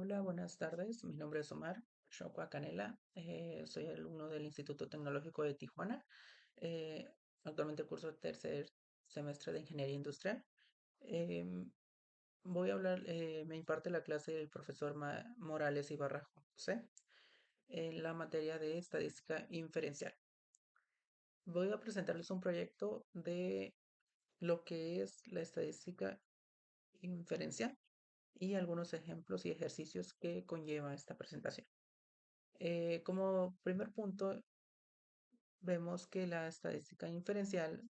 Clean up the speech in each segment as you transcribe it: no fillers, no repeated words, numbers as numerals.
Hola, buenas tardes. Mi nombre es Omar Shokwa Canela. Soy alumno del Instituto Tecnológico de Tijuana. Eh, Actualmente curso tercer semestre de Ingeniería Industrial. Em, Voy a hablar, me imparte la clase el profesor Morales Ibarra José en la materia de estadística inferencial. Voy a presentarles un proyecto de lo que es la estadística inferencial y algunos ejemplos y ejercicios que conlleva esta presentación. Como primer punto, vemos que la estadística inferencial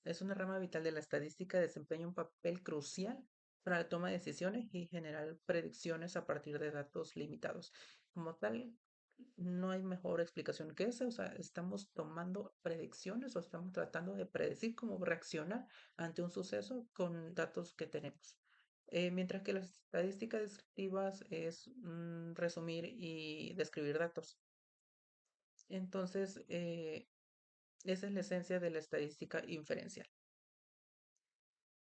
es una rama vital de la estadística, desempeña un papel crucial para la toma de decisiones y generar predicciones a partir de datos limitados. Como tal, no hay mejor explicación que esa, o sea, estamos tomando predicciones o estamos tratando de predecir cómo reaccionar ante un suceso con datos que tenemos. Mientras que las estadísticas descriptivas es resumir y describir datos. Entonces, esa es la esencia de la estadística inferencial.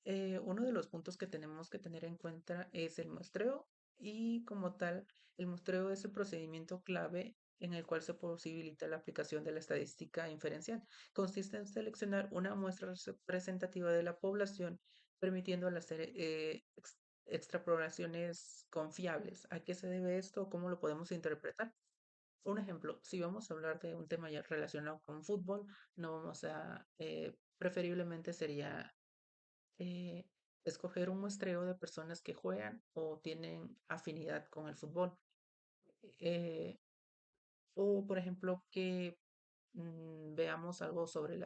Uno de los puntos que tenemos que tener en cuenta es el muestreo y como tal, el muestreo es el procedimiento clave en el cual se posibilita la aplicación de la estadística inferencial. Consiste en seleccionar una muestra representativa de la población, permitiendo hacer extrapolaciones confiables. ¿A qué se debe esto? ¿Cómo lo podemos interpretar? Un ejemplo, si vamos a hablar de un tema ya relacionado con fútbol, no vamos a, preferiblemente sería eh, escoger un muestreo de personas que juegan o tienen afinidad con el fútbol. Eh, o, por ejemplo, que veamos algo sobre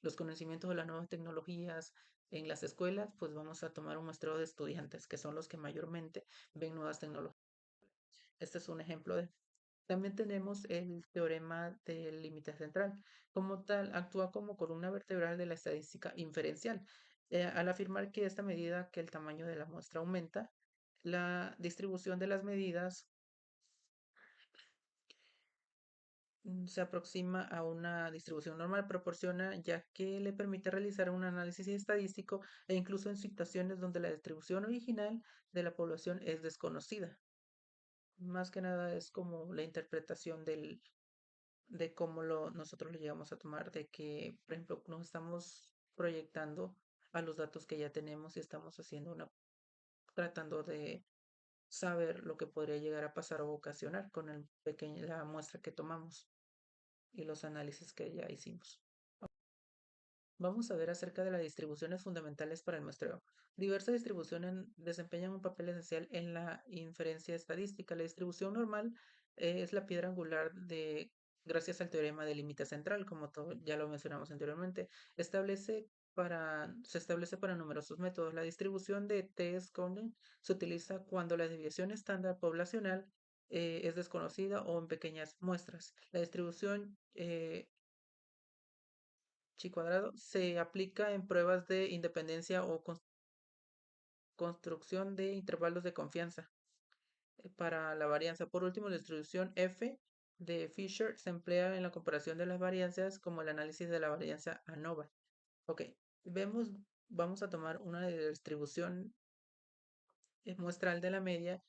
los conocimientos de las nuevas tecnologías en las escuelas, pues vamos a tomar un muestreo de estudiantes, que son los que mayormente ven nuevas tecnologías. Este es un ejemplo de. También tenemos el teorema del límite central. Como tal, actúa como columna vertebral de la estadística inferencial. Al afirmar que esta medida que el tamaño de la muestra aumenta, la distribución de las medidas se aproxima a una distribución normal, proporciona, ya que le permite realizar un análisis estadístico e incluso en situaciones donde la distribución original de la población es desconocida. Más que nada es como la interpretación de cómo nosotros lo llegamos a tomar, de que, por ejemplo, nos estamos proyectando a los datos que ya tenemos y estamos tratando de saber lo que podría llegar a pasar o ocasionar con la muestra que tomamos y los análisis que ya hicimos. Vamos a ver acerca de las distribuciones fundamentales para el muestreo. Diversas distribuciones desempeñan un papel esencial en la inferencia estadística. La distribución normal es la piedra angular gracias al teorema del límite central, como ya lo mencionamos anteriormente. Se establece para numerosos métodos. La distribución de T-scoring se utiliza cuando la desviación estándar poblacional es desconocida o en pequeñas muestras. La distribución chi cuadrado se aplica en pruebas de independencia o construcción de intervalos de confianza para la varianza. Por último, la distribución F de Fisher se emplea en la comparación de las varianzas como el análisis de la varianza ANOVA. Ok, vemos, vamos a tomar una distribución muestral de la media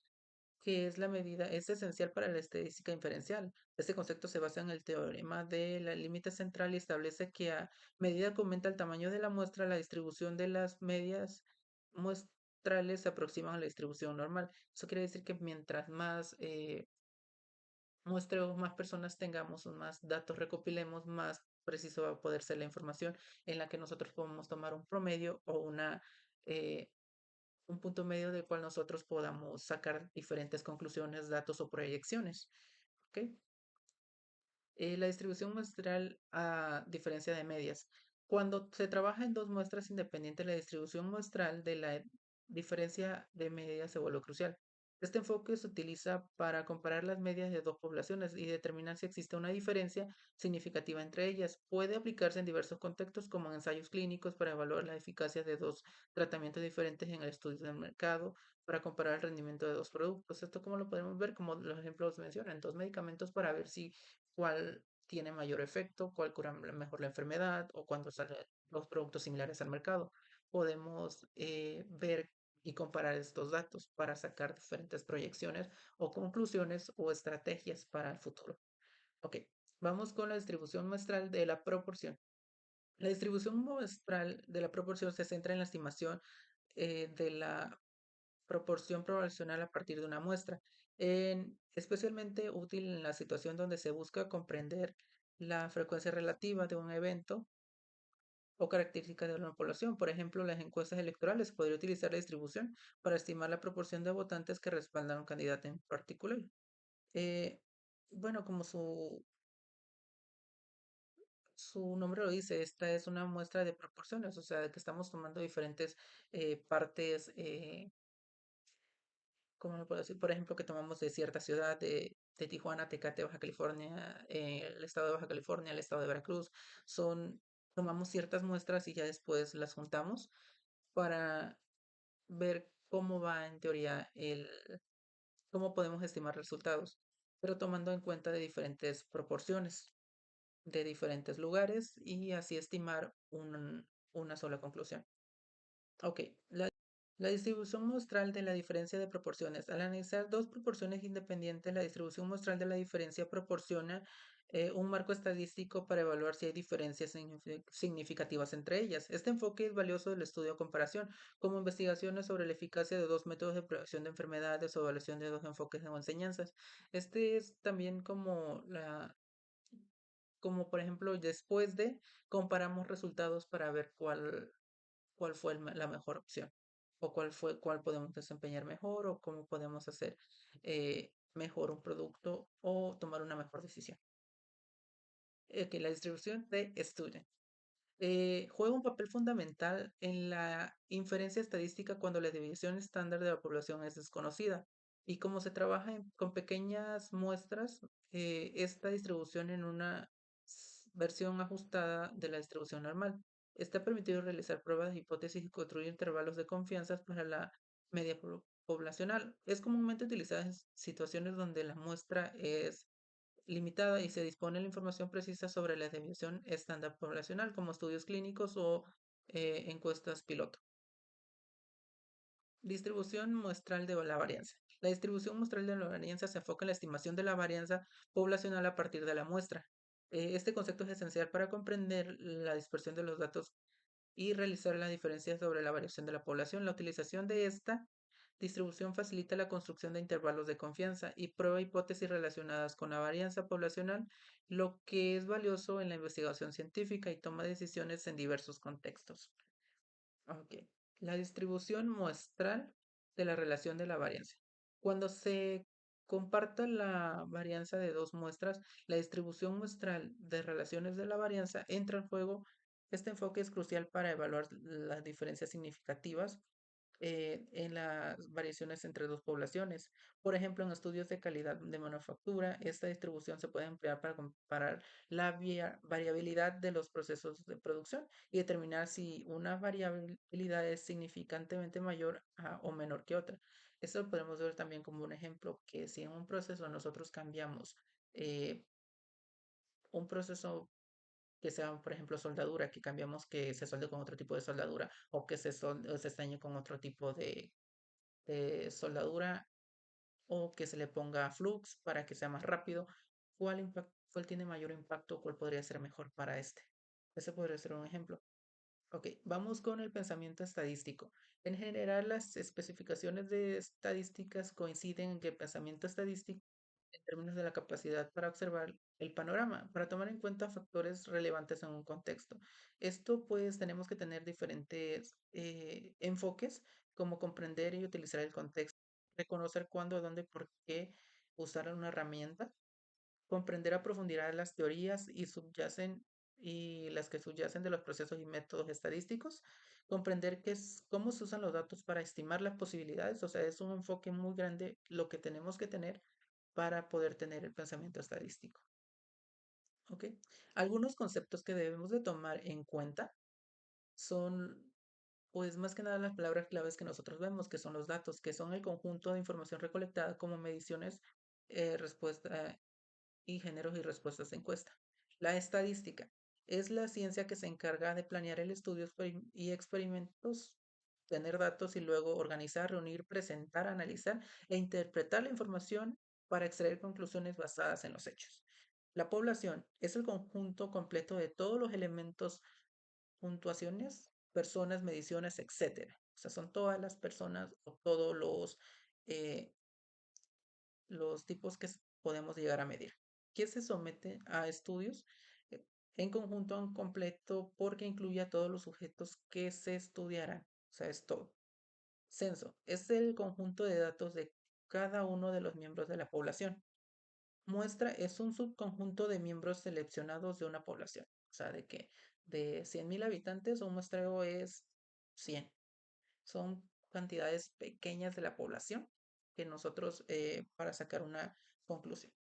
que es la medida, es esencial para la estadística inferencial. Este concepto se basa en el teorema del límite central y establece que a medida que aumenta el tamaño de la muestra, la distribución de las medias muestrales se aproximan a la distribución normal. Eso quiere decir que mientras más muestreos, más personas tengamos, o más datos recopilemos, más preciso va a poder ser la información en la que nosotros podemos tomar un promedio o eh, un punto medio del cual nosotros podamos sacar diferentes conclusiones, datos o proyecciones. ¿Ok? La distribución muestral a diferencia de medias. Cuando se trabaja en dos muestras independientes, la distribución muestral de la diferencia de medias se vuelve crucial. Este enfoque se utiliza para comparar las medias de dos poblaciones y determinar si existe una diferencia significativa entre ellas. Puede aplicarse en diversos contextos, como en ensayos clínicos, para evaluar la eficacia de dos tratamientos diferentes en el estudio del mercado, para comparar el rendimiento de dos productos. Esto como lo podemos ver, como los ejemplos mencionan, dos medicamentos para ver si cuál tiene mayor efecto, cuál cura mejor la enfermedad o cuándo salen los productos similares al mercado. Podemos ver y comparar estos datos para sacar diferentes proyecciones o conclusiones o estrategias para el futuro. Ok, vamos con la distribución muestral de la proporción. La distribución muestral de la proporción se centra en la estimación de la proporción poblacional a partir de una muestra, especialmente útil en la situación donde se busca comprender la frecuencia relativa de un evento o características de una población. Por ejemplo, las encuestas electorales podría utilizar la distribución para estimar la proporción de votantes que respaldan a un candidato en particular. Eh, bueno, como su nombre lo dice, esta es una muestra de proporciones, o sea, de que estamos tomando diferentes partes, ¿cómo lo puedo decir? Por ejemplo, que tomamos de cierta ciudad, de Tijuana, Tecate, Baja California, el estado de Baja California, el estado de Veracruz, tomamos ciertas muestras y ya después las juntamos para ver cómo va en teoría cómo podemos estimar resultados, pero tomando en cuenta de diferentes proporciones, de diferentes lugares y así estimar una sola conclusión. Ok, la distribución muestral de la diferencia de proporciones. Al analizar dos proporciones independientes, la distribución muestral de la diferencia proporciona un marco estadístico para evaluar si hay diferencias significativas entre ellas. Este enfoque es valioso del estudio de comparación, como investigaciones sobre la eficacia de dos métodos de prevención de enfermedades o evaluación de dos enfoques o enseñanzas. Este es también como por ejemplo, después de comparamos resultados para ver cuál fue la mejor opción o cuál podemos desempeñar mejor o cómo podemos hacer mejor un producto o tomar una mejor decisión. Que la distribución de student juega un papel fundamental en la inferencia estadística cuando la división estándar de la población es desconocida. Y como se trabaja con pequeñas muestras, esta distribución en una versión ajustada de la distribución normal. Está permitido realizar pruebas de hipótesis y construir intervalos de confianza para la media poblacional. Es comúnmente utilizada en situaciones donde la muestra es limitada y se dispone la información precisa sobre la desviación estándar poblacional, como estudios clínicos o encuestas piloto. Distribución muestral de la varianza. La distribución muestral de la varianza se enfoca en la estimación de la varianza poblacional a partir de la muestra. Este concepto es esencial para comprender la dispersión de los datos y realizar la diferencia sobre la variación de la población. La utilización de esta distribución facilita la construcción de intervalos de confianza y prueba hipótesis relacionadas con la varianza poblacional, lo que es valioso en la investigación científica y toma decisiones en diversos contextos. Ok. La distribución muestral de la relación de la varianza. Cuando se comparta la varianza de dos muestras, la distribución muestral de relaciones de la varianza entra en juego. Este enfoque es crucial para evaluar las diferencias significativas en las variaciones entre dos poblaciones. Por ejemplo, en estudios de calidad de manufactura, esta distribución se puede emplear para comparar la variabilidad de los procesos de producción y determinar si una variabilidad es significantemente mayor o menor que otra. Esto lo podemos ver también como un ejemplo que si en un proceso nosotros cambiamos eh, un proceso que sea, por ejemplo, soldadura, que cambiamos que se solde con otro tipo de soldadura o que se estañe con otro tipo de soldadura o que se le ponga flux para que sea más rápido. ¿Cuál tiene mayor impacto? ¿Cuál podría ser mejor para este? Ese podría ser un ejemplo. Ok, vamos con el pensamiento estadístico. En general, las especificaciones de estadísticas coinciden en que el pensamiento estadístico en términos de la capacidad para observar el panorama, para tomar en cuenta factores relevantes en un contexto. Esto pues tenemos que tener diferentes enfoques, como comprender y utilizar el contexto, reconocer cuándo, dónde, por qué usar una herramienta, comprender a profundidad las teorías y las que subyacen de los procesos y métodos estadísticos, comprender cómo se usan los datos para estimar las posibilidades, o sea, es un enfoque muy grande lo que tenemos que tener para poder tener el pensamiento estadístico. ¿Ok? Algunos conceptos que debemos de tomar en cuenta son, pues más que nada las palabras claves que nosotros vemos, que son los datos, que son el conjunto de información recolectada como mediciones, respuesta y géneros y respuestas de encuesta. La estadística es la ciencia que se encarga de planear el estudio y experimentos tener datos y luego organizar, reunir, presentar, analizar e interpretar la información para extraer conclusiones basadas en los hechos. La población es el conjunto completo de todos los elementos, puntuaciones, personas, mediciones, etcétera. O sea, son todas las personas o todos eh, los tipos que podemos llegar a medir, que se somete a estudios eh, en conjunto, en completo, porque incluye a todos los sujetos que se estudiarán. O sea, es todo. Censo es el conjunto de datos de cada uno de los miembros de la población. Muestra es un subconjunto de miembros seleccionados de una población. O sea, de que de 100.000 habitantes, un muestreo es 100. Son cantidades pequeñas de la población que nosotros, para sacar una conclusión.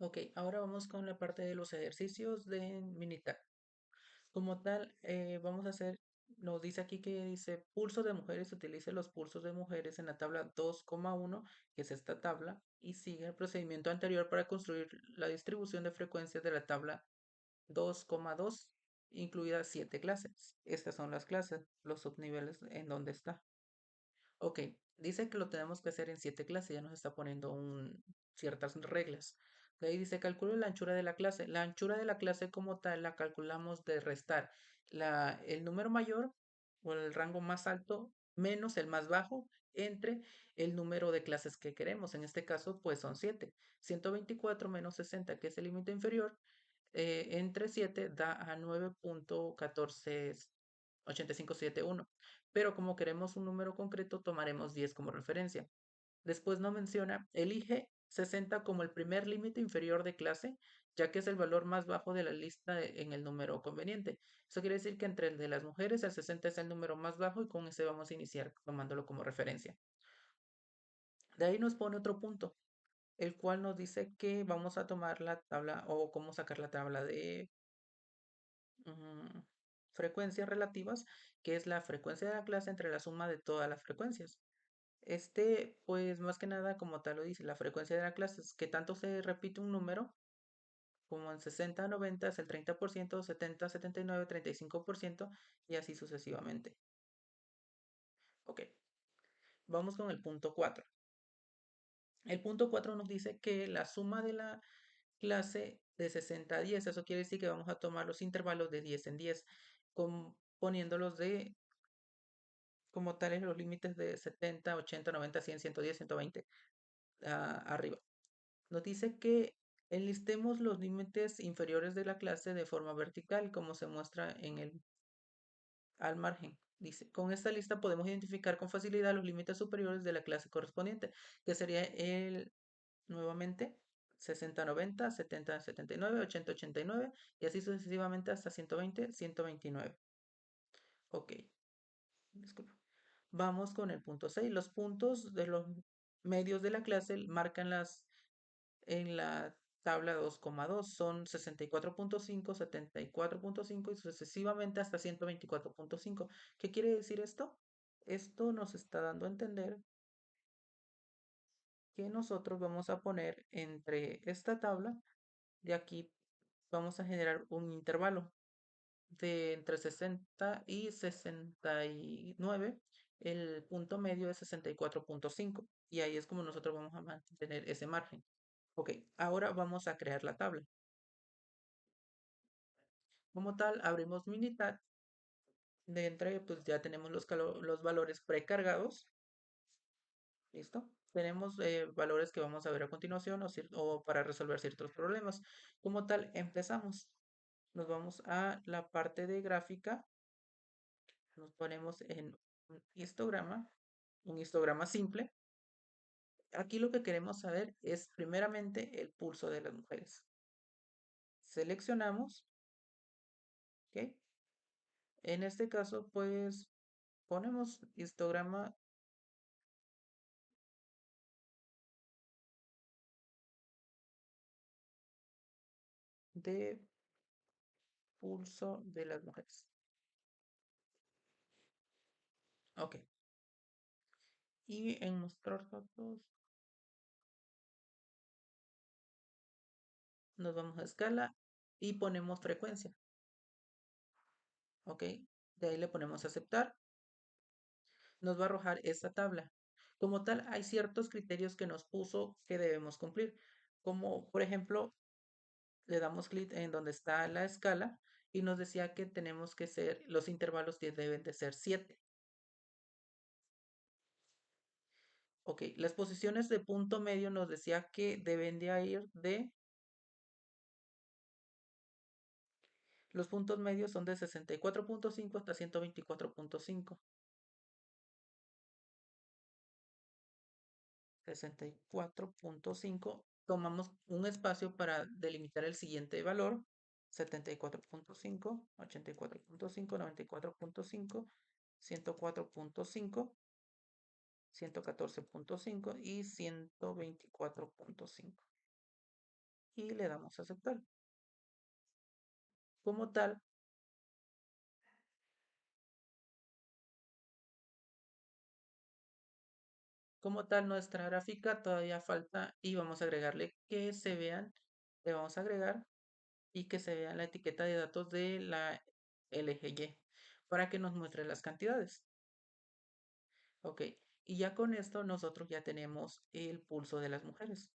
Ok, ahora vamos con la parte de los ejercicios de Minitab. Como tal, vamos a hacer, nos dice aquí que dice pulso de mujeres, utilice los pulsos de mujeres en la tabla 2,1, que es esta tabla, y sigue el procedimiento anterior para construir la distribución de frecuencias de la tabla 2,2, incluidas 7 clases. Estas son las clases, los subniveles en donde está. Ok, dice que lo tenemos que hacer en 7 clases, ya nos está poniendo ciertas reglas. De ahí dice, calcule la anchura de la clase. La anchura de la clase como tal la calculamos de restar el número mayor o el rango más alto menos el más bajo entre el número de clases que queremos. En este caso, pues son 7. 124 menos 60, que es el límite inferior, entre 7 da a 9,148571. Pero como queremos un número concreto, tomaremos 10 como referencia. Después no menciona, elige 60 como el primer límite inferior de clase, ya que es el valor más bajo de la lista en el número conveniente. Eso quiere decir que entre el de las mujeres, el 60 es el número más bajo y con ese vamos a iniciar tomándolo como referencia. De ahí nos pone otro punto, el cual nos dice que vamos a tomar la tabla o cómo sacar la tabla de mm, frecuencias relativas, que es la frecuencia de la clase entre la suma de todas las frecuencias. Pues más que nada, como tal lo dice, la frecuencia de la clase es que tanto se repite un número, como en 60, 90 es el 30%, 70, 79, 35% y así sucesivamente. Ok, vamos con el punto 4. El punto 4 nos dice que la suma de la clase de 60 a 10, eso quiere decir que vamos a tomar los intervalos de 10 en 10, poniéndolos como tales los límites de 70, 80, 90, 100, 110, 120 arriba. Nos dice que enlistemos los límites inferiores de la clase de forma vertical, como se muestra al margen. Dice, con esta lista podemos identificar con facilidad los límites superiores de la clase correspondiente, que sería nuevamente, 60, 90, 70, 79, 80, 89 y así sucesivamente hasta 120, 129. Ok, disculpa. Vamos con el punto 6. Los puntos de los medios de la clase marcan en la tabla 2,2. Son 64,5, 74,5 y sucesivamente hasta 124,5. ¿Qué quiere decir esto? Esto nos está dando a entender que nosotros vamos a poner entre esta tabla de aquí, vamos a generar un intervalo de entre 60 y 69. El punto medio es 64,5 y ahí es como nosotros vamos a mantener ese margen. Ok, ahora vamos a crear la tabla. Como tal, abrimos Minitab. De entre, pues ya tenemos los valores precargados. ¿Listo? Tenemos valores que vamos a ver a continuación o para resolver ciertos problemas. Como tal, empezamos. Nos vamos a la parte de gráfica. Nos ponemos en un histograma simple. Aquí lo que queremos saber es primeramente el pulso de las mujeres. Seleccionamos, ¿ok? En este caso, pues ponemos histograma de pulso de las mujeres. Ok. Y en mostrar datos nos vamos a escala y ponemos frecuencia. Ok. De ahí le ponemos aceptar. Nos va a arrojar esta tabla. Como tal, hay ciertos criterios que nos puso que debemos cumplir. Como por ejemplo, le damos clic en donde está la escala y nos decía que tenemos que ser, los intervalos que deben de ser 7. Ok, las posiciones de punto medio nos decía que deben de ir los puntos medios son de 64,5 hasta 124,5. 64,5. Tomamos un espacio para delimitar el siguiente valor. 74,5, 84,5, 94,5, 104,5, 114,5 y 124,5. y le damos a aceptar. Como tal, nuestra gráfica todavía falta y vamos a agregarle que se vean, le vamos a agregar y que se vea la etiqueta de datos de la LGY para que nos muestre las cantidades. Ok, y ya con esto nosotros ya tenemos el pulso de las mujeres,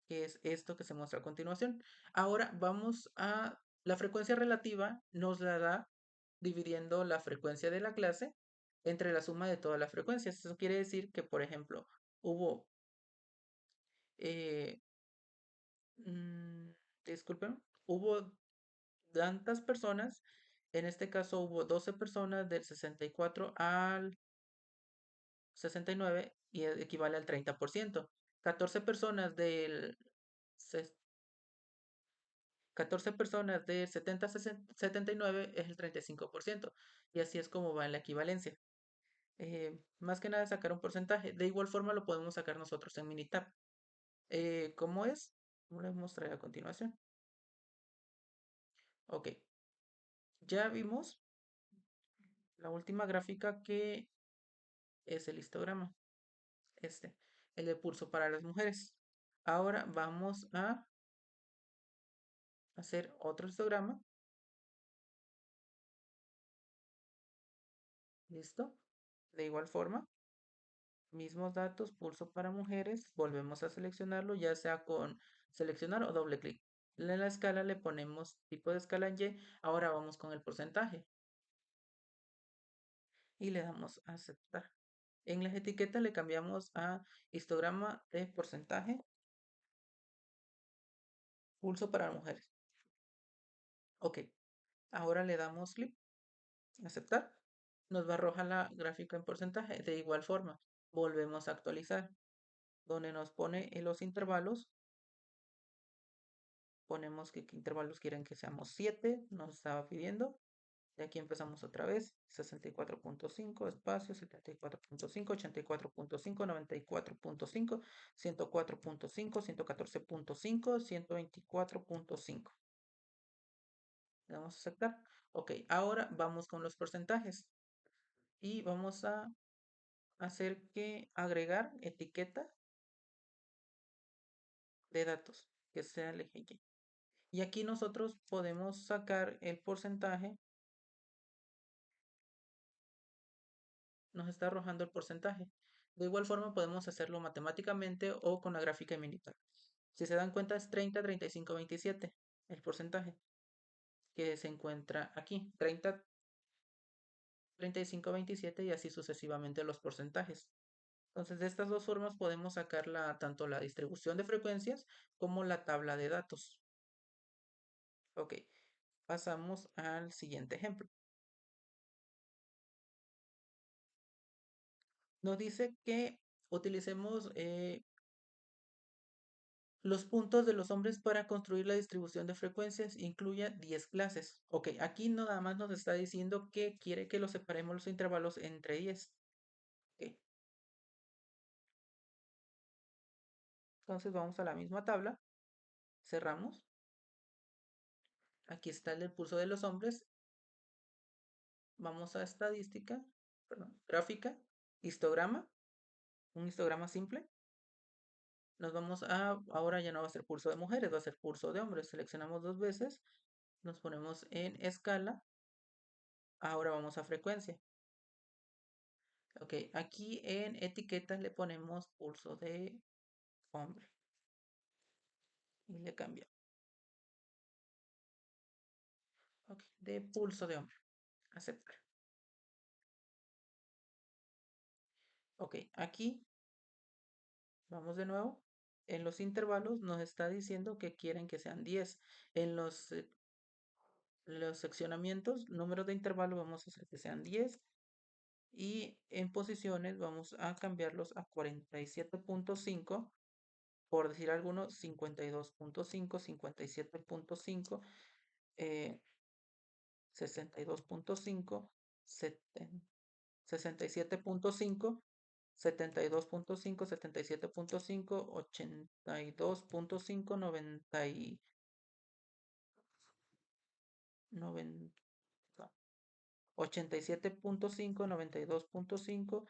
que es esto que se muestra a continuación. Ahora vamos a la frecuencia relativa, nos la da dividiendo la frecuencia de la clase entre la suma de todas las frecuencias. Eso quiere decir que, por ejemplo, hubo, eh, mm, disculpen, hubo tantas personas, en este caso hubo 12 personas del 64 al 69 y equivale al 30%. 14 personas del 14 personas de 70 a 79 es el 35%. Y así es como va en la equivalencia. Más que nada sacar un porcentaje. De igual forma lo podemos sacar nosotros en Minitab. ¿Cómo es? Les mostraré a continuación. Ok, ya vimos la última gráfica que es el histograma. Este, el de pulso para las mujeres. Ahora vamos a hacer otro histograma. ¿Listo? De igual forma, mismos datos, pulso para mujeres, volvemos a seleccionarlo, ya sea con seleccionar o doble clic. En la escala le ponemos tipo de escala en Y, ahora vamos con el porcentaje y le damos a aceptar. En las etiquetas le cambiamos a histograma de porcentaje, pulso para mujeres. Ok, ahora le damos clic, aceptar. Nos va a arrojar la gráfica en porcentaje. De igual forma, volvemos a actualizar, donde nos pone en los intervalos. Ponemos qué intervalos quieren que seamos 7, nos estaba pidiendo. De aquí empezamos otra vez, 64.5, espacio, 74.5, 84.5, 94.5, 104.5, 114.5, 124.5. Le damos a aceptar. Ok, ahora vamos con los porcentajes y vamos a hacer que agregar etiqueta de datos, que sea el eje Y. Y aquí nosotros podemos sacar el porcentaje, nos está arrojando el porcentaje. De igual forma podemos hacerlo matemáticamente o con la gráfica militar. Si se dan cuenta es 30, 35, 27 el porcentaje que se encuentra aquí. 30, 35, 27 y así sucesivamente los porcentajes. Entonces de estas dos formas podemos sacar tanto la distribución de frecuencias como la tabla de datos. Ok, pasamos al siguiente ejemplo. Nos dice que utilicemos los puntos de los hombres para construir la distribución de frecuencias incluya 10 clases. Ok, aquí nada más nos está diciendo que quiere que los separemos los intervalos entre 10. Ok, entonces vamos a la misma tabla, cerramos. Aquí está el del pulso de los hombres. Vamos a estadística, perdón, gráfica, histograma, un histograma simple. Nos vamos a, ahora ya no va a ser pulso de mujeres, va a ser pulso de hombres. Seleccionamos dos veces, nos ponemos en escala, ahora vamos a frecuencia. Ok, aquí en etiquetas le ponemos pulso de hombre y le cambiamos. Ok, de pulso de hombre, aceptar. Ok, aquí vamos de nuevo. En los intervalos nos está diciendo que quieren que sean 10. En los seccionamientos, números de intervalo vamos a hacer que sean 10. Y en posiciones vamos a cambiarlos a 47.5, por decir algunos, 52.5, 57.5, 62.5, 67.5 72.5, 77.5, 82.5, 87.5, 92.5,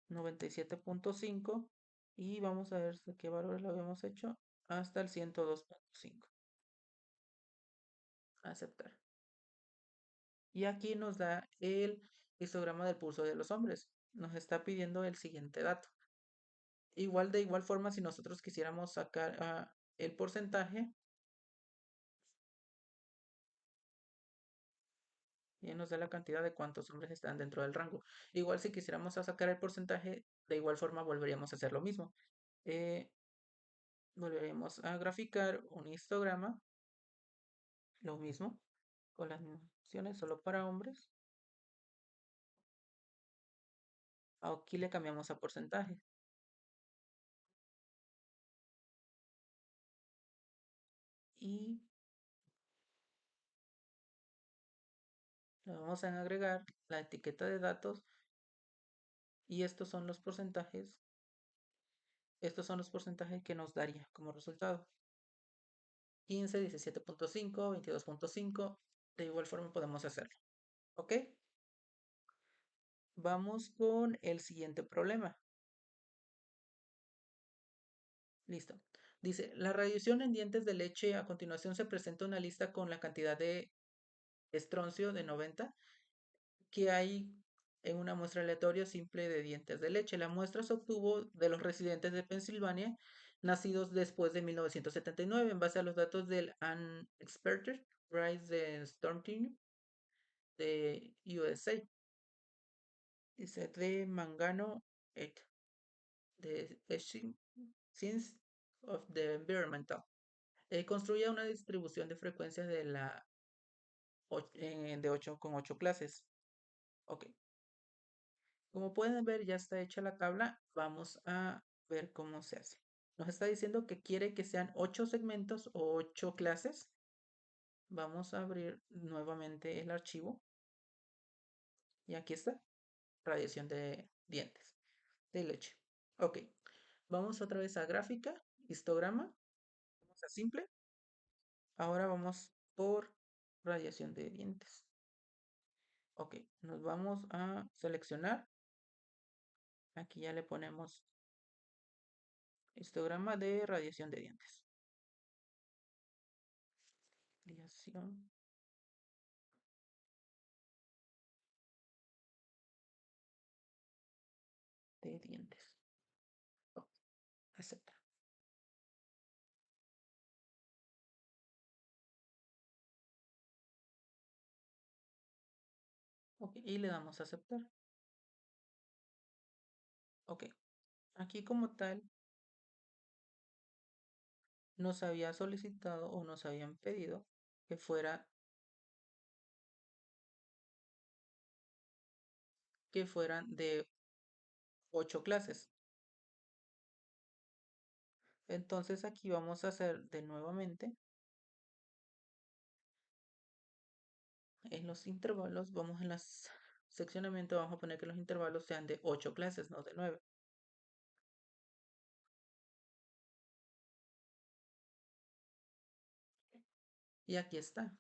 97.5 y vamos a ver de qué valores lo habíamos hecho hasta el 102.5. Aceptar. Y aquí nos da el histograma del pulso de los hombres. Nos está pidiendo el siguiente dato. De igual forma, si nosotros quisiéramos sacar el porcentaje, y nos da la cantidad de cuántos hombres están dentro del rango. Igual si quisiéramos sacar el porcentaje, de igual forma volveríamos a hacer lo mismo. Eh, Volveríamos a graficar un histograma, lo mismo, con las mismas opciones, solo para hombres. Aquí le cambiamos a porcentaje. Y le vamos a agregar la etiqueta de datos. Y estos son los porcentajes que nos daría como resultado. 15, 17.5, 22.5. De igual forma podemos hacerlo. ¿Ok? Vamos con el siguiente problema. Listo. Dice, la radiación en dientes de leche, a continuación se presenta una lista con la cantidad de estroncio de 90 que hay en una muestra aleatoria simple de dientes de leche. La muestra se obtuvo de los residentes de Pensilvania nacidos después de 1979 en base a los datos del Unexpected Rise de Storm Team de USA. Dice de Mangano et de Science of the Environmental. Construye una distribución de frecuencias de 8 con 8 clases. Ok. Como pueden ver, ya está hecha la tabla. Vamos a ver cómo se hace. Nos está diciendo que quiere que sean 8 segmentos o 8 clases. Vamos a abrir nuevamente el archivo. Y aquí está. Radiación de dientes de leche. Ok. Vamos otra vez a gráfica, histograma. Vamos a simple. Ahora vamos por radiación de dientes. Ok. Nos vamos a seleccionar. Aquí ya le ponemos histograma de radiación de dientes. Radiación de dientes. Ok, aceptar. Ok, y le damos a aceptar. Ok, aquí como tal nos había solicitado o nos habían pedido que fueran de 8 clases. Entonces aquí vamos a hacer de nuevamente en los intervalos, vamos en las seccionamiento, vamos a poner que los intervalos sean de 8 clases, no de 9. Y aquí está.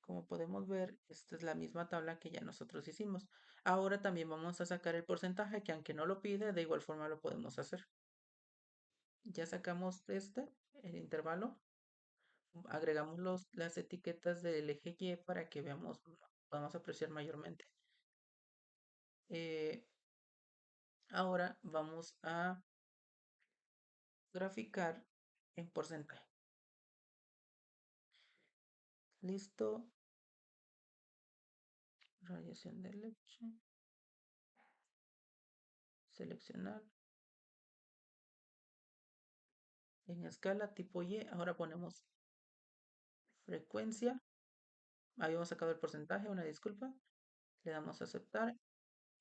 Como podemos ver, esta es la misma tabla que ya nosotros hicimos. Ahora también vamos a sacar el porcentaje que aunque no lo pide, de igual forma lo podemos hacer. Ya sacamos el intervalo. Agregamos las etiquetas del eje Y para que podamos apreciar mayormente. Eh, Ahora vamos a graficar en porcentaje. Listo. Radiación de leche. Seleccionar. En escala tipo Y. Ahora ponemos frecuencia. Habíamos sacado el porcentaje, una disculpa. Le damos a aceptar.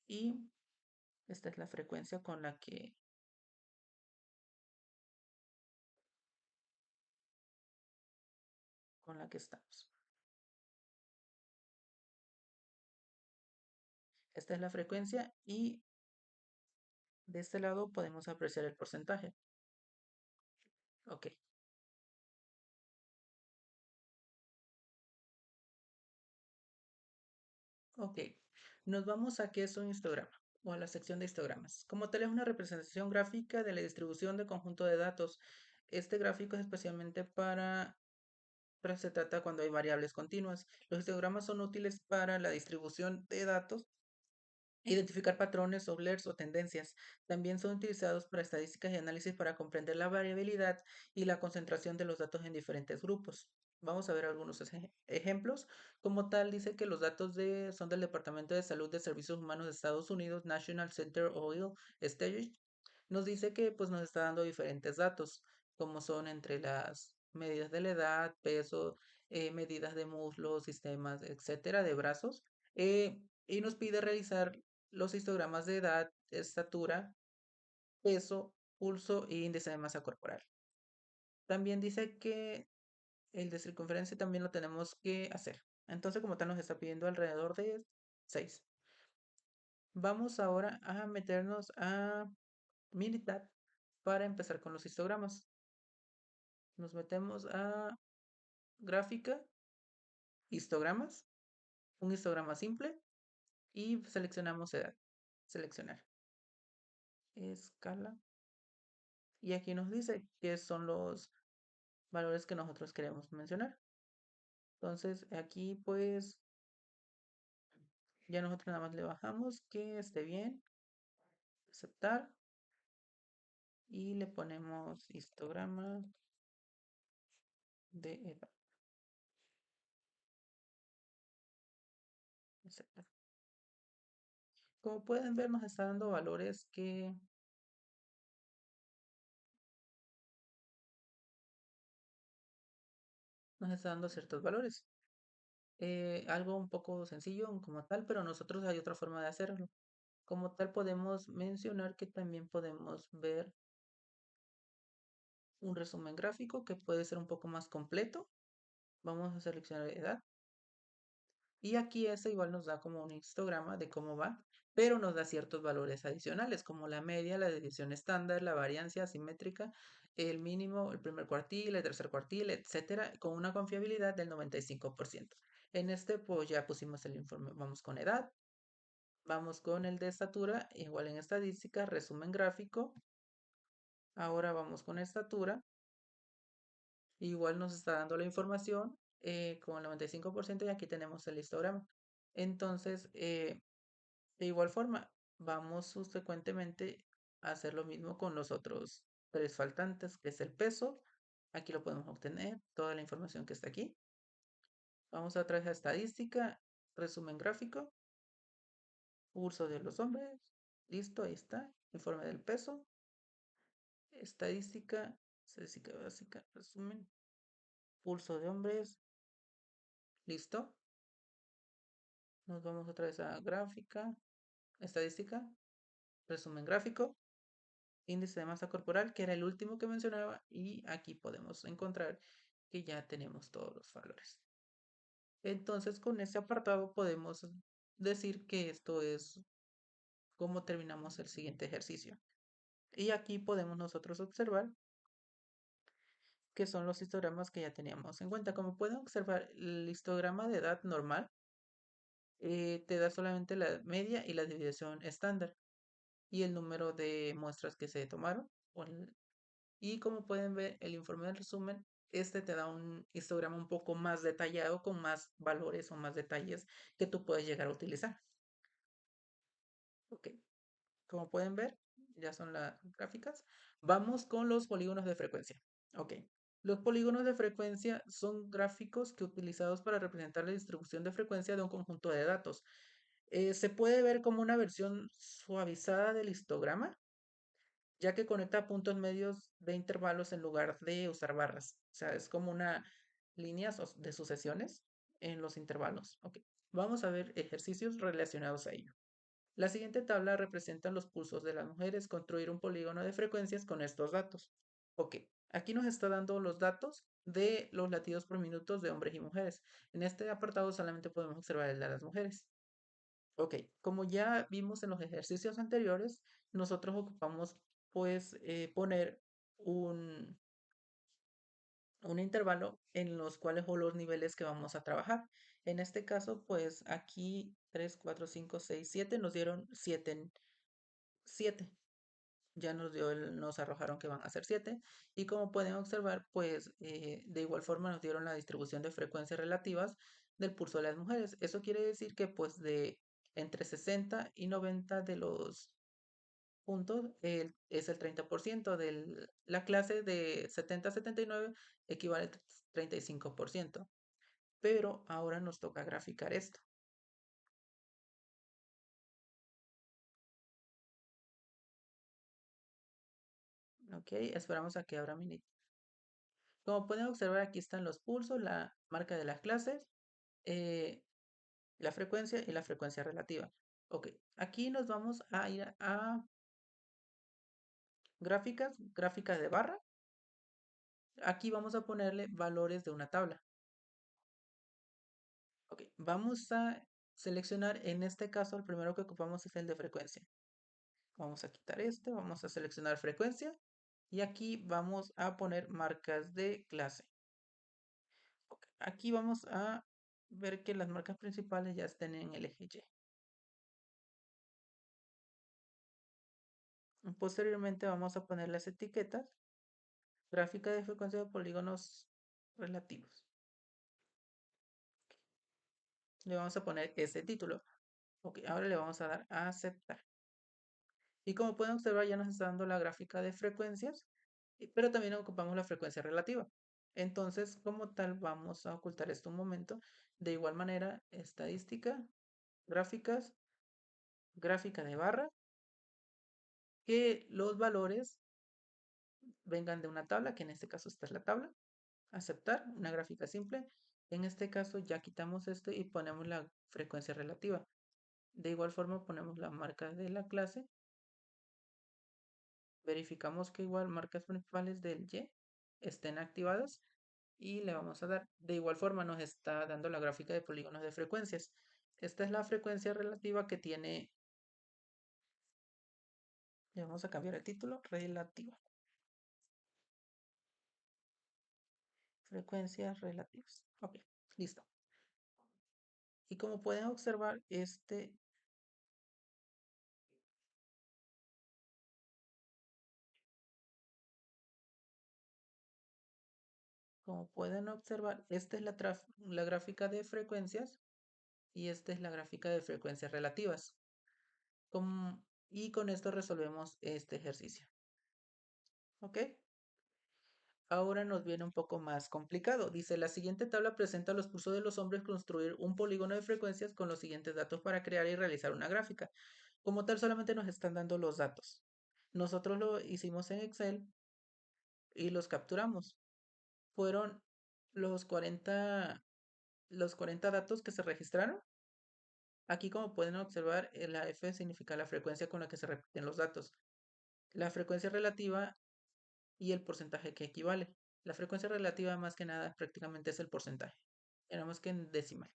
Y esta es la frecuencia con la que estamos. Esta es la frecuencia y de este lado podemos apreciar el porcentaje. Ok, ok. Nos vamos a qué es un histograma o a la sección de histogramas. Como tal es una representación gráfica de la distribución de conjunto de datos. Este gráfico es especialmente pero se trata cuando hay variables continuas. Los histogramas son útiles para la distribución de datos, identificar patrones, blurs o tendencias. También son utilizados para estadísticas y análisis para comprender la variabilidad y la concentración de los datos en diferentes grupos. Vamos a ver algunos ejemplos. Como tal, dice que los datos son del Departamento de Salud de Servicios Humanos de Estados Unidos, National Center Oil Storage. Nos dice que pues nos está dando diferentes datos, como son entre las medidas de la edad, peso, medidas de muslos, sistemas, etcétera, de brazos. Y nos pide realizar los histogramas de edad, estatura, peso, pulso e índice de masa corporal. También dice que el de circunferencia también lo tenemos que hacer. Entonces, como tal, nos está pidiendo alrededor de 6. Vamos ahora a meternos a Minitab para empezar con los histogramas. Nos metemos a gráfica, histogramas, un histograma simple y seleccionamos edad. Seleccionar. Escala. Y aquí nos dice qué son los valores que nosotros queremos mencionar. Entonces aquí pues ya nosotros nada más le bajamos que esté bien, aceptar y le ponemos histograma de edad, aceptar. Como pueden ver nos está dando valores que nos está dando ciertos valores. Algo un poco sencillo como tal, pero nosotros hay otra forma de hacerlo. Como tal podemos mencionar que también podemos ver un resumen gráfico que puede ser un poco más completo. Vamos a seleccionar edad. Y aquí ese igual nos da como un histograma de cómo va, pero nos da ciertos valores adicionales, como la media, la desviación estándar, la variancia asimétrica, el mínimo, el primer cuartil, el tercer cuartil, etcétera, con una confiabilidad del 95%. En este, pues ya pusimos el informe. Vamos con edad, vamos con el de estatura, igual en estadística, resumen gráfico. Ahora vamos con estatura, igual nos está dando la información con el 95% y aquí tenemos el histograma. Entonces, de igual forma, vamos subsecuentemente a hacer lo mismo con los otros tres faltantes, que es el peso. Aquí lo podemos obtener, toda la información que está aquí. Vamos otra vez a estadística, resumen gráfico, pulso de los hombres. Listo, ahí está. Informe del peso, estadística básica, resumen, pulso de hombres. Listo. Nos vamos otra vez a gráfica, estadística, resumen gráfico, índice de masa corporal, que era el último que mencionaba, y aquí podemos encontrar que ya tenemos todos los valores. Entonces, con este apartado podemos decir que esto es cómo terminamos el siguiente ejercicio. Y aquí podemos nosotros observar que son los histogramas que ya teníamos en cuenta. Como pueden observar, el histograma de edad normal te da solamente la media y la desviación estándar y el número de muestras que se tomaron. Y como pueden ver, el informe del resumen, este te da un histograma un poco más detallado con más valores o más detalles que tú puedes llegar a utilizar. Ok, como pueden ver, ya son las gráficas. Vamos con los polígonos de frecuencia. Ok, los polígonos de frecuencia son gráficos que utilizados para representar la distribución de frecuencia de un conjunto de datos. Se puede ver como una versión suavizada del histograma, ya que conecta puntos medios de intervalos en lugar de usar barras. O sea, es como una línea de sucesiones en los intervalos. Ok, vamos a ver ejercicios relacionados a ello. La siguiente tabla representa los pulsos de las mujeres, construir un polígono de frecuencias con estos datos. Ok, aquí nos está dando los datos de los latidos por minutos de hombres y mujeres. En este apartado solamente podemos observar el de las mujeres. Ok, como ya vimos en los ejercicios anteriores, nosotros ocupamos pues poner un, un intervalo en los cuales o los niveles que vamos a trabajar. En este caso, pues aquí 3, 4, 5, 6, 7 nos dieron 7. Ya nos arrojaron que van a ser 7. Y como pueden observar, pues de igual forma nos dieron la distribución de frecuencias relativas del pulso de las mujeres. Eso quiere decir que pues de entre 60 y 90 de los puntos es el 30%. De la clase de 70 a 79 equivale al 35%. Pero ahora nos toca graficar esto. Ok, esperamos a que abra Mini. Como pueden observar, aquí están los pulsos, la marca de las clases, eh, la frecuencia y la frecuencia relativa. Ok, aquí nos vamos a ir a gráficas de barra. Aquí vamos a ponerle valores de una tabla. Ok, vamos a seleccionar, en este caso, el primero que ocupamos es el de frecuencia. Vamos a quitar este, vamos a seleccionar frecuencia y aquí vamos a poner marcas de clase. Ok, aquí vamos a ver que las marcas principales ya estén en el eje Y. Posteriormente vamos a poner las etiquetas, gráfica de frecuencia de polígonos relativos. Le vamos a poner ese título. Ok, ahora le vamos a dar a aceptar. Y como pueden observar, ya nos está dando la gráfica de frecuencias, pero también ocupamos la frecuencia relativa. Entonces, como tal, vamos a ocultar esto un momento. De igual manera, estadística, gráficas, gráfica de barra, que los valores vengan de una tabla, que en este caso esta es la tabla. Aceptar, una gráfica simple. En este caso ya quitamos esto y ponemos la frecuencia relativa. De igual forma ponemos la marca de la clase. Verificamos que igual marcas principales del Y estén activadas y le vamos a dar. De igual forma nos está dando la gráfica de polígonos de frecuencias. Esta es la frecuencia relativa que tiene. Le vamos a cambiar el título, relativa. Frecuencias relativas. Ok, listo. Y como pueden observar, como pueden observar, esta es la gráfica de frecuencias y esta es la gráfica de frecuencias relativas. Y con esto resolvemos este ejercicio. ¿Ok? Ahora nos viene un poco más complicado. Dice, la siguiente tabla presenta los cursos de los hombres construir un polígono de frecuencias con los siguientes datos para crear y realizar una gráfica. Como tal, solamente nos están dando los datos. Nosotros lo hicimos en Excel y los capturamos. Fueron los 40 datos que se registraron. Aquí, como pueden observar, la F significa la frecuencia con la que se repiten los datos. La frecuencia relativa y el porcentaje que equivale. La frecuencia relativa más que nada prácticamente es el porcentaje. Tenemos que en decimal.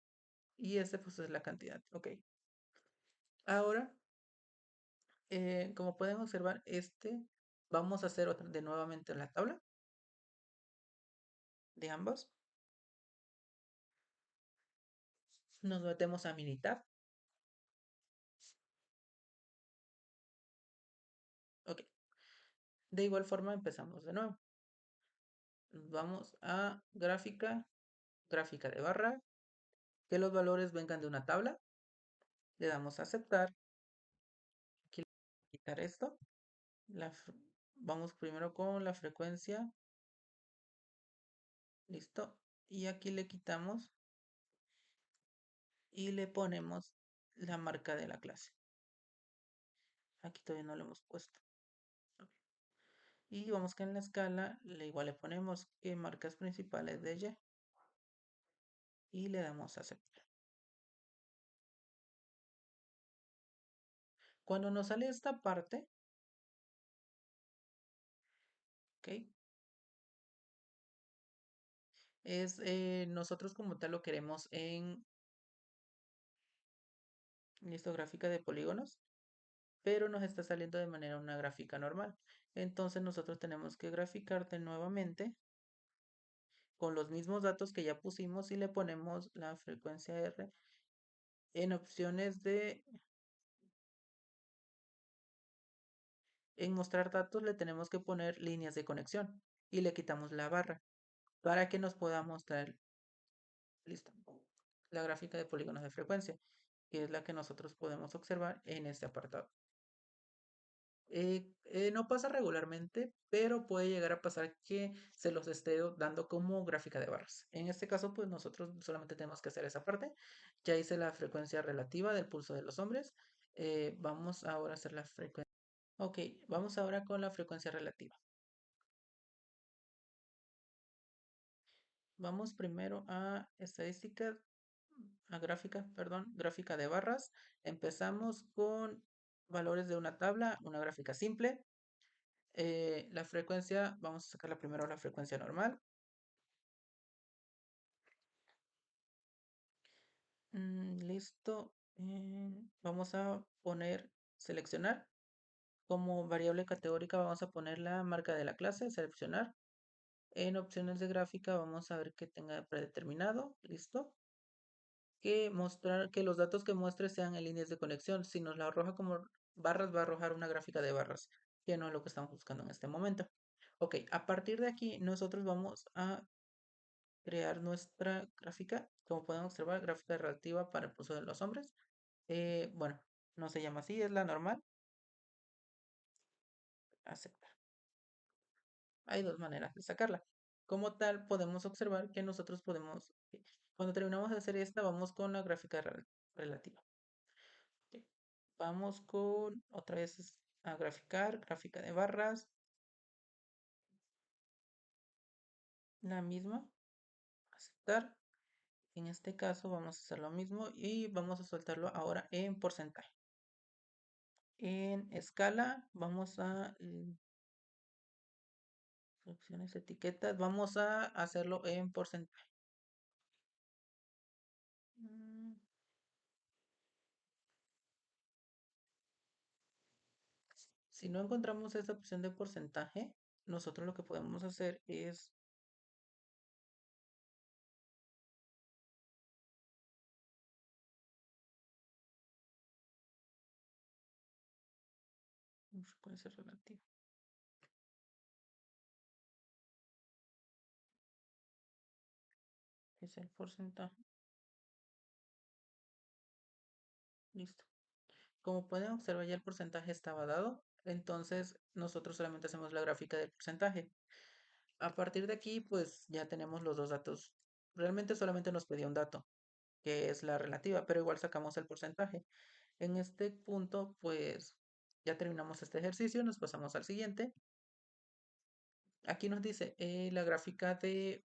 Y este pues es la cantidad. Ok. Ahora, como pueden observar, vamos a hacer de nuevamente la tabla de ambos. Nos metemos a Minitab. Ok. De igual forma empezamos de nuevo. Vamos a gráfica de barra, que los valores vengan de una tabla. Le damos a aceptar. Aquí quitar esto. Vamos primero con la frecuencia. Listo. Y aquí le quitamos y le ponemos la marca de la clase. Aquí todavía no lo hemos puesto. Y vamos que en la escala igual le ponemos que marcas principales de Y le damos a aceptar. Cuando nos sale esta parte, ¿ok? Nosotros como tal lo queremos Listo, gráfica de polígonos, pero nos está saliendo de manera una gráfica normal. Entonces nosotros tenemos que graficarte nuevamente con los mismos datos que ya pusimos y le ponemos la frecuencia R en opciones de, en mostrar datos le tenemos que poner líneas de conexión y le quitamos la barra para que nos pueda mostrar, listo, la gráfica de polígonos de frecuencia, que es la que nosotros podemos observar en este apartado. No pasa regularmente, pero puede llegar a pasar que se los esté dando como gráfica de barras. En este caso, pues nosotros solamente tenemos que hacer esa parte. Ya hice la frecuencia relativa del pulso de los hombres. Vamos ahora a hacer la frecuencia. Ok, vamos ahora con la frecuencia relativa. Vamos primero a estadística, a gráfica, perdón, gráfica de barras. Empezamos con valores de una tabla, una gráfica simple. La frecuencia, vamos a sacar primero la frecuencia normal. Listo. Vamos a poner seleccionar. Como variable categórica vamos a poner la marca de la clase, seleccionar. En opciones de gráfica vamos a ver que tenga predeterminado. Listo. Que mostrar que los datos que muestre sean en líneas de conexión. Si nos la arroja como barras, va a arrojar una gráfica de barras, que no es lo que estamos buscando en este momento. Ok, a partir de aquí nosotros vamos a crear nuestra gráfica. Como pueden observar, gráfica relativa para el pulso de los hombres. Bueno, no se llama así, es la normal. Aceptar. Hay dos maneras de sacarla. Como tal, podemos observar que nosotros podemos, cuando terminamos de hacer esta, vamos con la gráfica relativa. Ok. Vamos con otra vez a graficar, gráfica de barras, la misma, aceptar. En este caso vamos a hacer lo mismo y vamos a soltarlo ahora en porcentaje. En escala vamos a opciones, etiquetas, vamos a hacerlo en porcentaje. Mm, Si no encontramos esa opción de porcentaje, nosotros lo que podemos hacer es, puede ser relativo, es el porcentaje. Listo. Como pueden observar, ya el porcentaje estaba dado, entonces nosotros solamente hacemos la gráfica del porcentaje. A partir de aquí, pues ya tenemos los dos datos. Realmente solamente nos pedía un dato, que es la relativa, pero igual sacamos el porcentaje. En este punto, pues ya terminamos este ejercicio, nos pasamos al siguiente. Aquí nos dice la gráfica de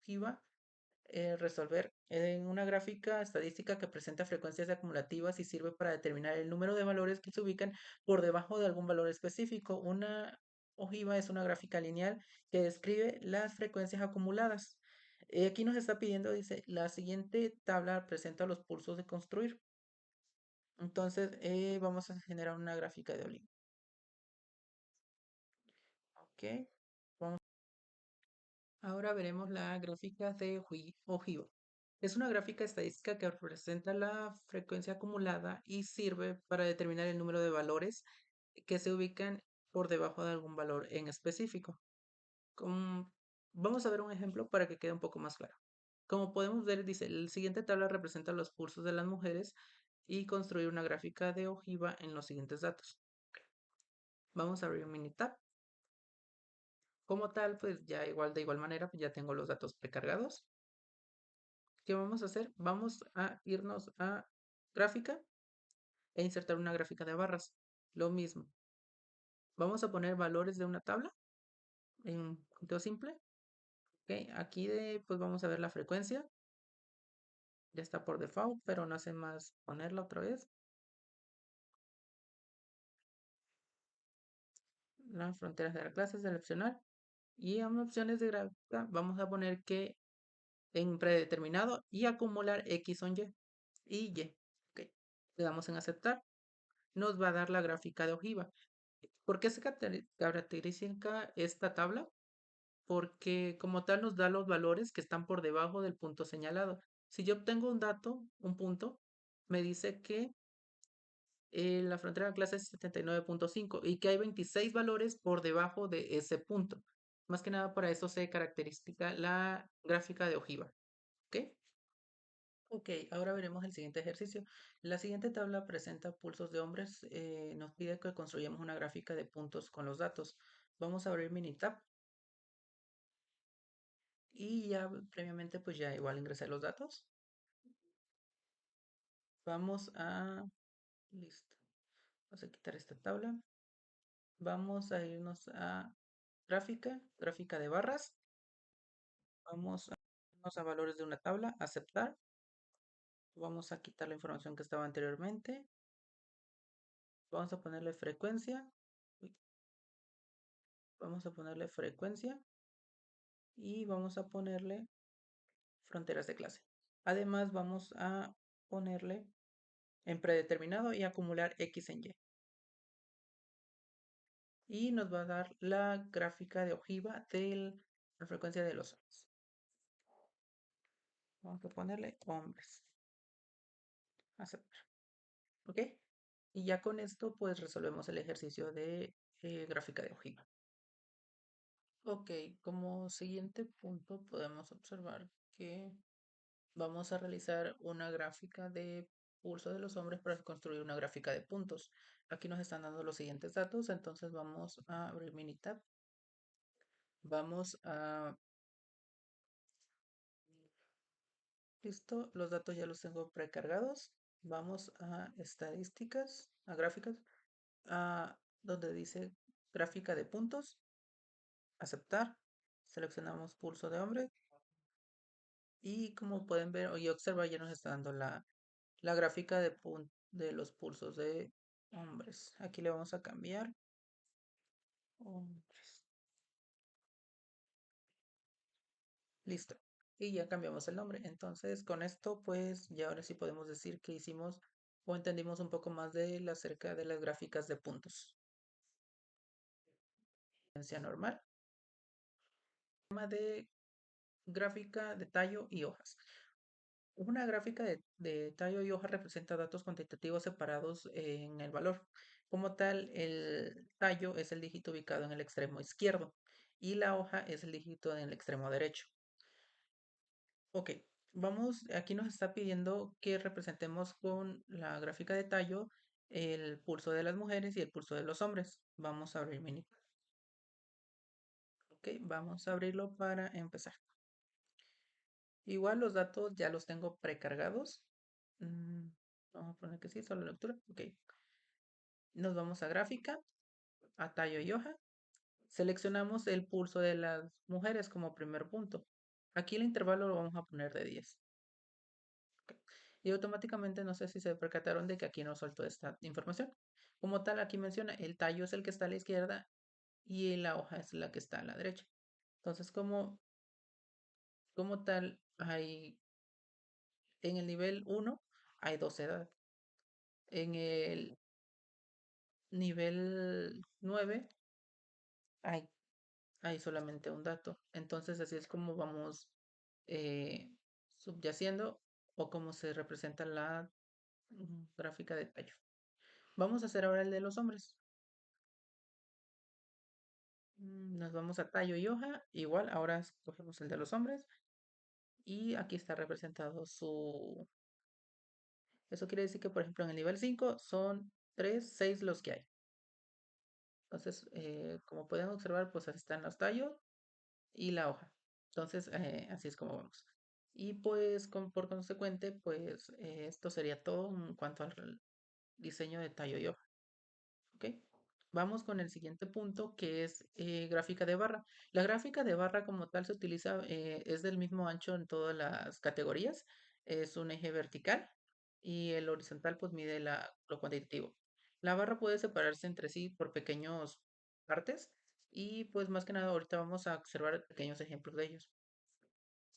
FIBA, resolver en una gráfica estadística que presenta frecuencias acumulativas y sirve para determinar el número de valores que se ubican por debajo de algún valor específico. Una ojiva es una gráfica lineal que describe las frecuencias acumuladas. Aquí nos está pidiendo, dice, la siguiente tabla presenta los pulsos de construir. Entonces, vamos a generar una gráfica de olivo. Ok. Vamos. Ahora veremos la gráfica de ojiva. Es una gráfica estadística que representa la frecuencia acumulada y sirve para determinar el número de valores que se ubican por debajo de algún valor en específico. Como- Vamos a ver un ejemplo para que quede un poco más claro. Como podemos ver, dice, la siguiente tabla representa los pulsos de las mujeres y construir una gráfica de ojiva en los siguientes datos. Vamos a abrir un mini tab. Como tal, pues ya igual de igual manera, pues ya tengo los datos precargados. ¿Qué vamos a hacer? Vamos a irnos a gráfica e insertar una gráfica de barras. Lo mismo. Vamos a poner valores de una tabla en conteo simple. Ok, aquí pues vamos a ver la frecuencia. Ya está por default, pero no hace más ponerla otra vez. Las fronteras de la clase, seleccionar. Y en opciones de gráfica vamos a poner que en predeterminado y acumular X son Y. Y Y. Ok. Le damos en aceptar, nos va a dar la gráfica de ojiva. ¿Por qué se caracteriza esta tabla? Porque como tal nos da los valores que están por debajo del punto señalado. Si yo obtengo un dato, un punto, me dice que la frontera de clase es 79.5 y que hay 26 valores por debajo de ese punto. Más que nada para eso se caracteriza la gráfica de ojiva. ¿Ok? Ok, ahora veremos el siguiente ejercicio. La siguiente tabla presenta pulsos de hombres. Nos pide que construyamos una gráfica de puntos con los datos. Vamos a abrir Minitab y ya previamente pues ya igual ingresé los datos. Vamos a... Listo. Vamos a quitar esta tabla. Vamos a irnos a gráfica, gráfica de barras. Vamos a irnos a valores de una tabla, aceptar. Vamos a quitar la información que estaba anteriormente. Vamos a ponerle frecuencia. Uy, vamos a ponerle frecuencia y vamos a ponerle fronteras de clase. Además, vamos a ponerle en predeterminado y acumular X en Y. Y nos va a dar la gráfica de ojiva de la frecuencia de los hombres. Vamos a ponerle hombres. Aceptar. ¿Ok? Y ya con esto, pues resolvemos el ejercicio de gráfica de ojiva. Ok, como siguiente punto podemos observar que vamos a realizar una gráfica de pulso de los hombres para construir una gráfica de puntos. Aquí nos están dando los siguientes datos, entonces vamos a abrir Minitab. Vamos a... Listo, los datos ya los tengo precargados. Vamos a estadísticas, a gráficas, a donde dice gráfica de puntos, aceptar. Seleccionamos pulso de hombre y como pueden ver y observar ya nos está dando la gráfica de los pulsos de hombres. Aquí le vamos a cambiar hombres. Listo. Y ya cambiamos el nombre. Entonces, con esto, pues ya ahora sí podemos decir que hicimos o entendimos un poco más de acerca de las gráficas de puntos. Secuencia normal. Tema de gráfica de tallo y hojas. Una gráfica de tallo y hoja representa datos cuantitativos separados en el valor. Como tal, el tallo es el dígito ubicado en el extremo izquierdo y la hoja es el dígito en el extremo derecho. Ok, vamos, aquí nos está pidiendo que representemos con la gráfica de tallo el pulso de las mujeres y el pulso de los hombres. Vamos a abrir mini. Ok, vamos a abrirlo para empezar. Igual los datos ya los tengo precargados. Mm, Vamos a poner que sí, solo lectura. Ok, nos vamos a gráfica, a tallo y hoja. Seleccionamos el pulso de las mujeres como primer punto. Aquí el intervalo lo vamos a poner de 10. Y automáticamente no sé si se percataron de que aquí no soltó esta información. Como tal, aquí menciona el tallo es el que está a la izquierda y la hoja es la que está a la derecha. Entonces, como tal, en el nivel 1 hay dos edades. En el nivel 9 hay, hay solamente un dato. Entonces, así es como vamos eh, subyaciendo o cómo se representa la gráfica de tallo. Vamos a hacer ahora el de los hombres. Nos vamos a tallo y hoja. Igual, ahora escogemos el de los hombres. Y aquí está representado su... Eso quiere decir que, por ejemplo, en el nivel 5 son 3 6 los que hay. Entonces, como pueden observar, pues así están los tallos y la hoja. Entonces, así es como vamos. Y pues, por consecuente, pues esto sería todo en cuanto al diseño de tallo y hoja. ¿Ok? Vamos con el siguiente punto que es gráfica de barra. La gráfica de barra como tal se utiliza, es del mismo ancho en todas las categorías. Es un eje vertical y el horizontal pues mide lo cuantitativo. La barra puede separarse entre sí por pequeños partes y pues más que nada ahorita vamos a observar pequeños ejemplos de ellos.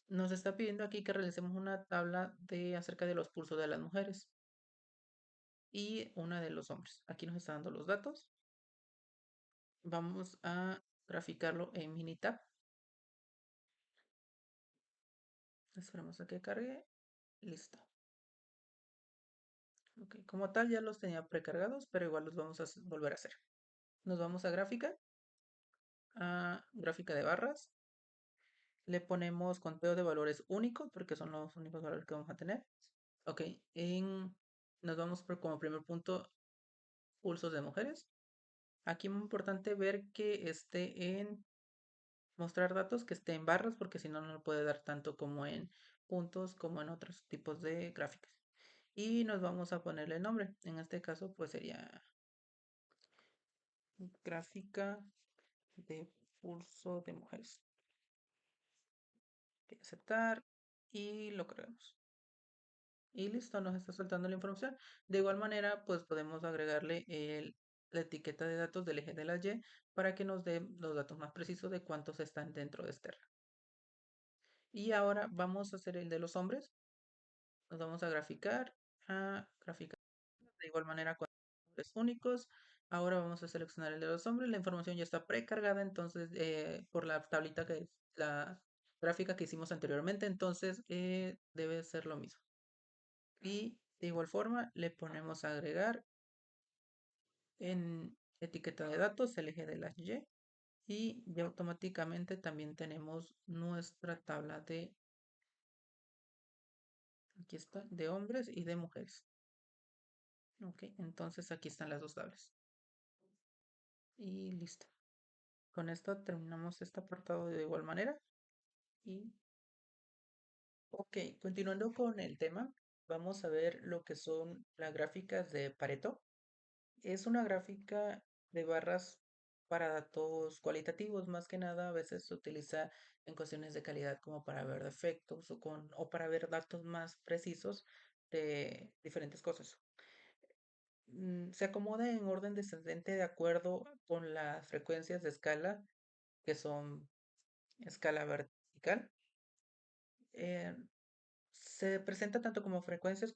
Nos está pidiendo aquí que realicemos una tabla de acerca de los pulsos de las mujeres. y una de los hombres. Aquí nos está dando los datos. Vamos a graficarlo en Minitab. Esperamos a que cargue. Listo. Ok, como tal ya los tenía precargados, pero igual los vamos a volver a hacer. Nos vamos a gráfica de barras. Le ponemos conteo de valores únicos porque son los únicos valores que vamos a tener. Ok, nos vamos por como primer punto pulsos de mujeres. Aquí es muy importante ver que esté en mostrar datos, que esté en barras porque si no, no lo puede dar tanto como en puntos como en otros tipos de gráficas. Y nos vamos a ponerle nombre. En este caso, pues sería gráfica de pulso de mujeres. Aceptar y lo cargamos. Y listo, nos está soltando la información. De igual manera, pues podemos agregarle la etiqueta de datos del eje de la Y para que nos dé los datos más precisos de cuántos están dentro de este. Y ahora vamos a hacer el de los hombres. Nos vamos a graficar de igual manera con nombres únicos. Ahora vamos a seleccionar el de los hombres. La información ya está precargada, entonces, por la tablita la gráfica que hicimos anteriormente, entonces debe ser lo mismo. Y de igual forma le ponemos a agregar en etiqueta de datos el eje de las y ya automáticamente también tenemos nuestra tabla de, aquí está, de hombres y de mujeres. Ok, entonces aquí están las dos tablas. Y listo. Con esto terminamos este apartado de igual manera. Y, ok, continuando con el tema, vamos a ver lo que son las gráficas de Pareto. Es una gráfica de barras para datos cualitativos, más que nada a veces se utiliza en cuestiones de calidad como para ver defectos o para ver datos más precisos de diferentes cosas. Se acomoda en orden descendente de acuerdo con las frecuencias de escala, que son escala vertical. Eh, Se presenta tanto como frecuencias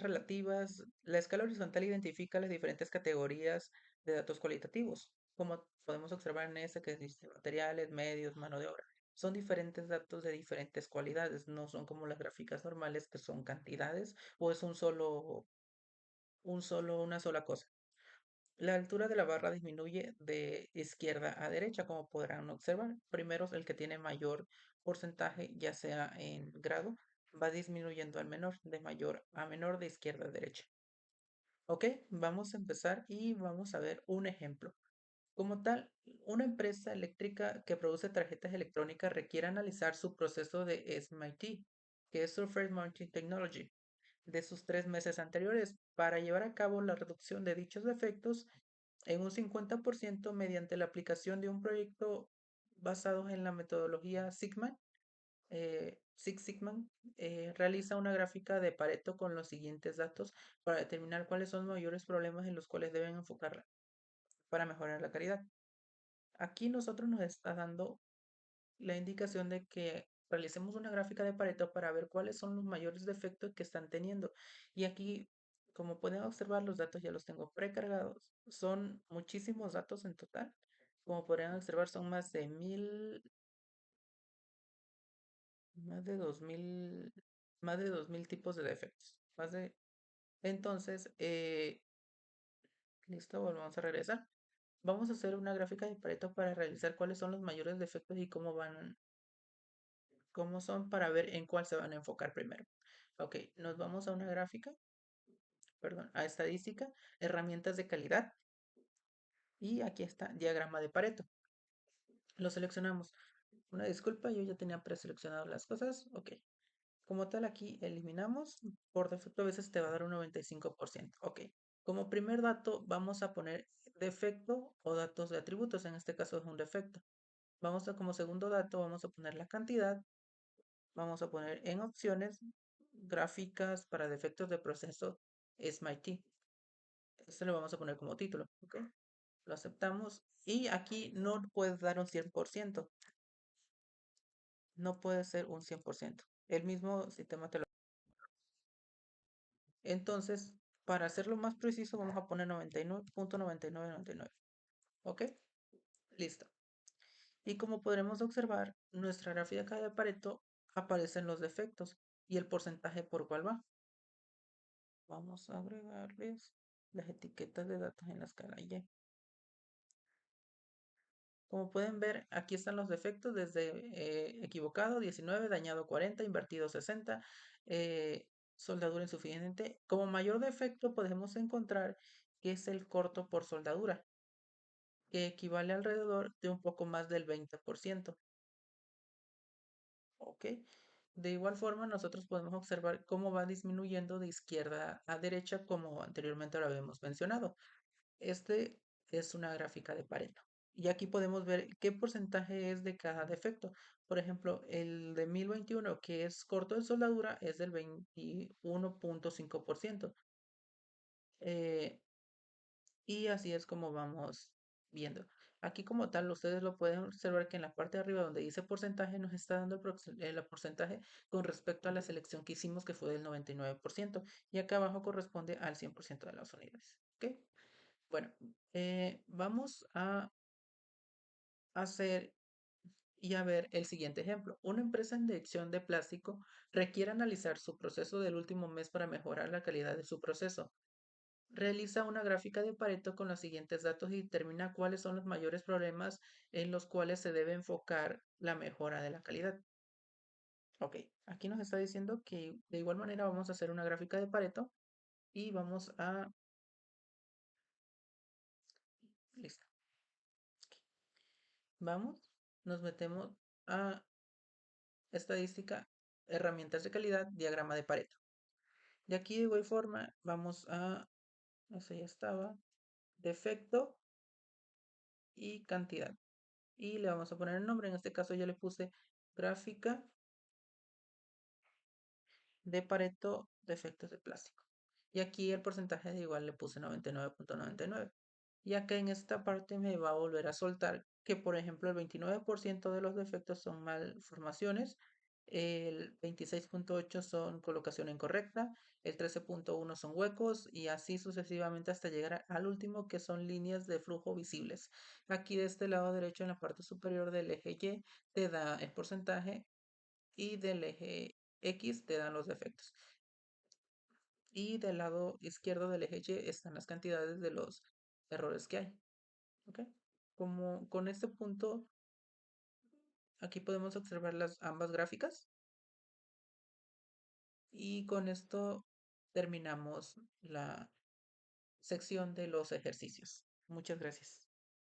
relativas. La escala horizontal identifica las diferentes categorías de datos cualitativos, como podemos observar en esta que dice materiales, medios, mano de obra. Son diferentes datos de diferentes cualidades, no son como las gráficas normales que son cantidades o es una sola cosa. La altura de la barra disminuye de izquierda a derecha, como podrán observar. Primero, el que tiene mayor porcentaje, ya sea en grado, va disminuyendo al menor, de mayor a menor, de izquierda a derecha. Ok, vamos a empezar y vamos a ver un ejemplo. Como tal, una empresa eléctrica que produce tarjetas electrónicas requiere analizar su proceso de SMIT, que es Surface Mounting Technology, de sus 3 meses anteriores para llevar a cabo la reducción de dichos defectos en un 50% mediante la aplicación de un proyecto basado en la metodología Sigma. Six Sigma realiza una gráfica de Pareto con los siguientes datos para determinar cuáles son los mayores problemas en los cuales deben enfocarla para mejorar la calidad. Aquí nosotros nos está dando la indicación de que realicemos una gráfica de Pareto para ver cuáles son los mayores defectos que están teniendo. Y aquí, como pueden observar, los datos ya los tengo precargados. Son muchísimos datos en total. Como podrán observar, son más de 2000, más de 2000 tipos de defectos. Entonces, listo, volvemos a regresar. Vamos a hacer una gráfica de Pareto para realizar cuáles son los mayores defectos y cómo son para ver en cuál se van a enfocar primero. Ok, nos vamos a una gráfica, perdón, a estadística, herramientas de calidad y aquí está, diagrama de Pareto. Lo seleccionamos. Una disculpa, yo ya tenía preseleccionado las cosas. Ok, como tal aquí eliminamos, por defecto a veces te va a dar un 95%. Ok, como primer dato vamos a poner defecto o datos de atributos, en este caso es un defecto. Como segundo dato, vamos a poner la cantidad. Vamos a poner en opciones gráficas para defectos de proceso SMIT. Esto lo vamos a poner como título. ¿Ok? Lo aceptamos. Y aquí no puedes dar un 100%. No puede ser un 100%. El mismo sistema te lo... Entonces, Para hacerlo más preciso, vamos a poner 99.9999. ¿Ok? Listo. Y como podremos observar, nuestra gráfica de Pareto aparecen los defectos y el porcentaje por cuál va. Vamos a agregarles las etiquetas de datos en la escala Y. Como pueden ver, aquí están los defectos desde equivocado 19, dañado 40, invertido 60, soldadura insuficiente. Como mayor defecto podemos encontrar que es el corto por soldadura, que equivale alrededor de un poco más del 20%. ¿Ok? De igual forma, nosotros podemos observar cómo va disminuyendo de izquierda a derecha, como anteriormente lo habíamos mencionado. Este es una gráfica de Pareto. Y aquí podemos ver qué porcentaje es de cada defecto. Por ejemplo, el de 1021, que es corto de soldadura, es del 21.5%. Eh, y así es como vamos viendo. Aquí como tal, ustedes lo pueden observar que en la parte de arriba donde dice porcentaje nos está dando el porcentaje con respecto a la selección que hicimos que fue del 99%. Y acá abajo corresponde al 100% de las unidades. ¿Ok? Bueno, vamos a hacer y a ver el siguiente ejemplo. Una empresa en dirección de plástico requiere analizar su proceso del último mes para mejorar la calidad de su proceso. Realiza una gráfica de Pareto con los siguientes datos y determina cuáles son los mayores problemas en los cuales se debe enfocar la mejora de la calidad. Ok, aquí nos está diciendo que de igual manera vamos a hacer una gráfica de Pareto y vamos a... Listo. Vamos, nos metemos a estadística, herramientas de calidad, diagrama de Pareto. De aquí de igual forma vamos a, no sé, ya estaba, defecto y cantidad. Y le vamos a poner el nombre. En este caso yo le puse gráfica de Pareto de efectos de plástico. Y aquí el porcentaje de igual le puse 99.99. Y acá en esta parte me va a volver a soltar que, por ejemplo, el 29% de los defectos son malformaciones, el 26.8 son colocación incorrecta, el 13.1 son huecos y así sucesivamente hasta llegar al último que son líneas de flujo visibles. Aquí de este lado derecho en la parte superior del eje Y te da el porcentaje y del eje X te dan los defectos. Y del lado izquierdo del eje Y están las cantidades de los errores que hay. ¿Ok? Como con este punto, aquí podemos observar las ambas gráficas. Y con esto terminamos la sección de los ejercicios. Muchas gracias.